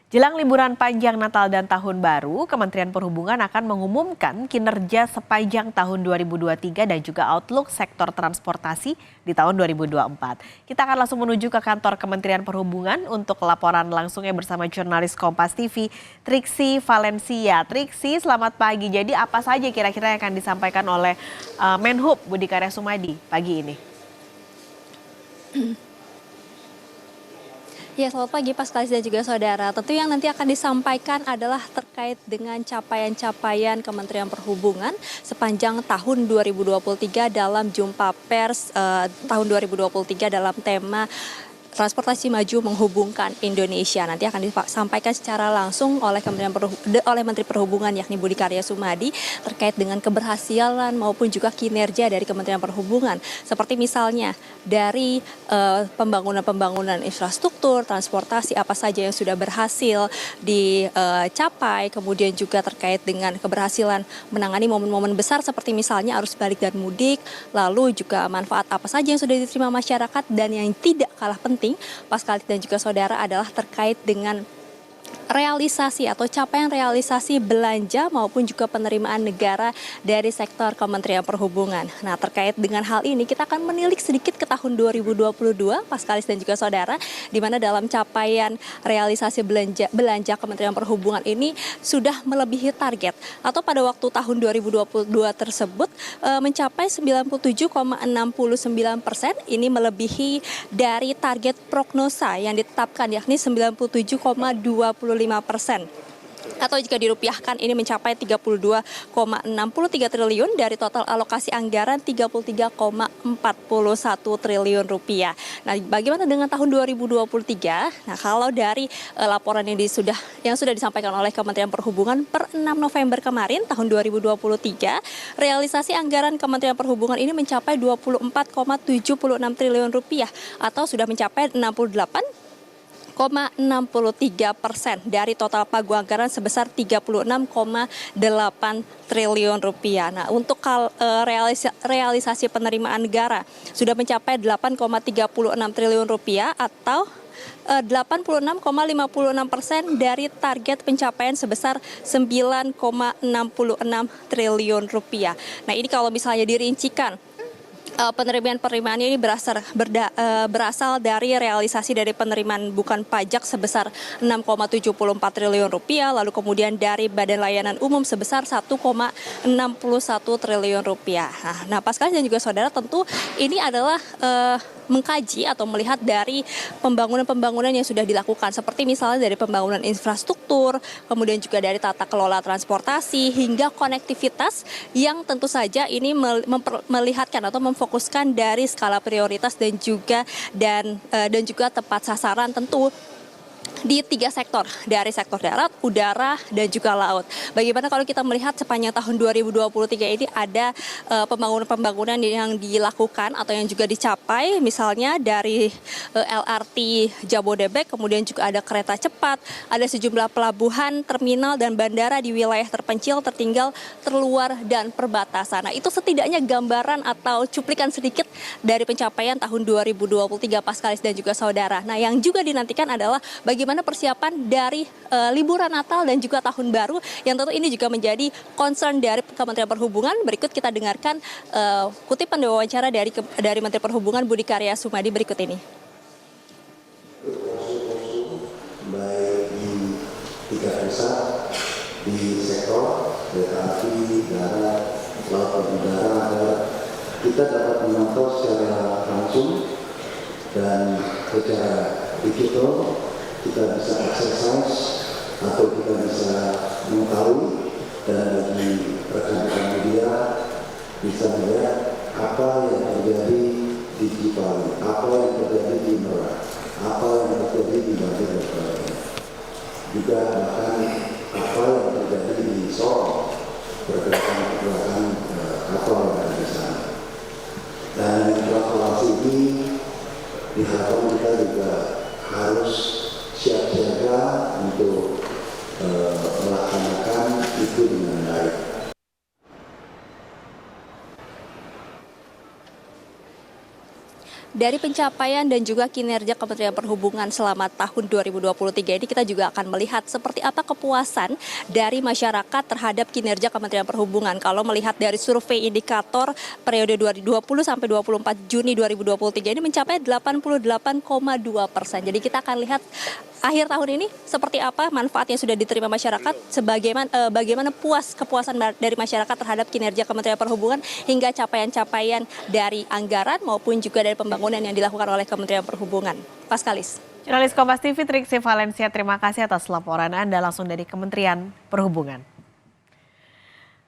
Jelang liburan panjang Natal dan Tahun Baru, Kementerian Perhubungan akan mengumumkan kinerja sepanjang tahun 2023 dan juga outlook sektor transportasi di tahun 2024. Kita akan langsung menuju ke kantor Kementerian Perhubungan untuk laporan langsungnya bersama jurnalis Kompas TV, Triksi Valencia. Triksi, selamat pagi. Jadi apa saja kira-kira yang akan disampaikan oleh Menhub Budi Karya Sumadi pagi ini? Ya, selamat pagi Pascalis dan juga saudara. Tentu yang nanti akan disampaikan adalah terkait dengan capaian-capaian Kementerian Perhubungan sepanjang tahun 2023 dalam jumpa pers tahun 2023 dalam tema Transportasi Maju Menghubungkan Indonesia. Nanti akan disampaikan secara langsung oleh oleh Menteri Perhubungan yakni Budi Karya Sumadi terkait dengan keberhasilan maupun juga kinerja dari Kementerian Perhubungan. Seperti misalnya dari pembangunan infrastruktur, transportasi apa saja yang sudah berhasil dicapai, kemudian juga terkait dengan keberhasilan menangani momen-momen besar seperti misalnya arus balik dan mudik, lalu juga manfaat apa saja yang sudah diterima masyarakat, dan yang tidak kalah penting Pascalis dan juga saudara adalah terkait dengan realisasi atau capaian realisasi belanja maupun juga penerimaan negara dari sektor Kementerian Perhubungan. Nah, terkait dengan hal ini kita akan menilik sedikit ke tahun 2022, Pascalis dan juga saudara, di mana dalam capaian realisasi belanja Kementerian Perhubungan ini sudah melebihi target atau pada waktu tahun 2022 tersebut mencapai 97,69%. Ini melebihi dari target prognosa yang ditetapkan yakni 97,25%. Atau jika dirupiahkan ini mencapai 32,63 triliun dari total alokasi anggaran 33,41 triliun rupiah. Nah, bagaimana dengan tahun 2023? Nah, kalau dari laporan yang sudah disampaikan oleh Kementerian Perhubungan per 6 November kemarin tahun 2023, realisasi anggaran Kementerian Perhubungan ini mencapai 24,76 triliun rupiah atau sudah mencapai 68,63% dari total pagu anggaran sebesar 36,8 triliun rupiah. Nah, untuk realisasi penerimaan negara sudah mencapai 8,36 triliun rupiah atau 86,56% dari target pencapaian sebesar 9,66 triliun rupiah. Nah, ini kalau misalnya dirincikan, penerimaan ini berasal dari realisasi dari penerimaan bukan pajak sebesar 6,74 triliun rupiah, lalu kemudian dari Badan Layanan Umum sebesar 1,61 triliun rupiah. Nah, Pascalis dan juga saudara, tentu ini adalah mengkaji atau melihat dari pembangunan-pembangunan yang sudah dilakukan, seperti misalnya dari pembangunan infrastruktur, kemudian juga dari tata kelola transportasi hingga konektivitas yang tentu saja ini melihatkan atau memfokuskan dari skala prioritas dan juga tepat sasaran tentu di 3 sektor, dari sektor darat, udara, dan juga laut. Bagaimana kalau kita melihat sepanjang tahun 2023 ini ada pembangunan-pembangunan yang dilakukan atau yang juga dicapai, misalnya dari LRT Jabodebek, kemudian juga ada kereta cepat, ada sejumlah pelabuhan, terminal, dan bandara di wilayah terpencil, tertinggal, terluar, dan perbatasan. Nah, itu setidaknya gambaran atau cuplikan sedikit dari pencapaian tahun 2023, Pascalis dan juga saudara. Nah, yang juga dinantikan adalah bagaimana persiapan dari liburan Natal dan juga Tahun Baru, yang tentu ini juga menjadi concern dari Kementerian Perhubungan. Berikut kita dengarkan kutipan wawancara dari Menteri Perhubungan Budi Karya Sumadi berikut ini. Baik di 3 pusat, di sektor kereta api, darat, laut dan udara, kita dapat memantau secara langsung dan secara digital. Kita bisa exercise atau kita bisa mengetahui, dan bagi rekan-rekan media bisa melihat apa yang terjadi di Cipali, apa yang terjadi di Merak, apa yang terjadi di Banjarnegara, juga bahkan apa yang terjadi di Sorong, pergerakan kapal yang ada di sana. Dan transformasi ini diharapkan kita juga harus siap siaga untuk melaksanakan itu dengan baik. Dari pencapaian dan juga kinerja Kementerian Perhubungan selama tahun 2023 ini kita juga akan melihat seperti apa kepuasan dari masyarakat terhadap kinerja Kementerian Perhubungan. Kalau melihat dari survei indikator periode 2020 sampai 24 Juni 2023 ini mencapai 88,2%. Jadi kita akan lihat akhir tahun ini seperti apa manfaat yang sudah diterima masyarakat, bagaimana kepuasan dari masyarakat terhadap kinerja Kementerian Perhubungan hingga capaian-capaian dari anggaran maupun juga dari pembangunan yang dilakukan oleh Kementerian Perhubungan. Paskalis. Jurnalis Kompas TV Triksi Valencia, terima kasih atas laporan Anda langsung dari Kementerian Perhubungan.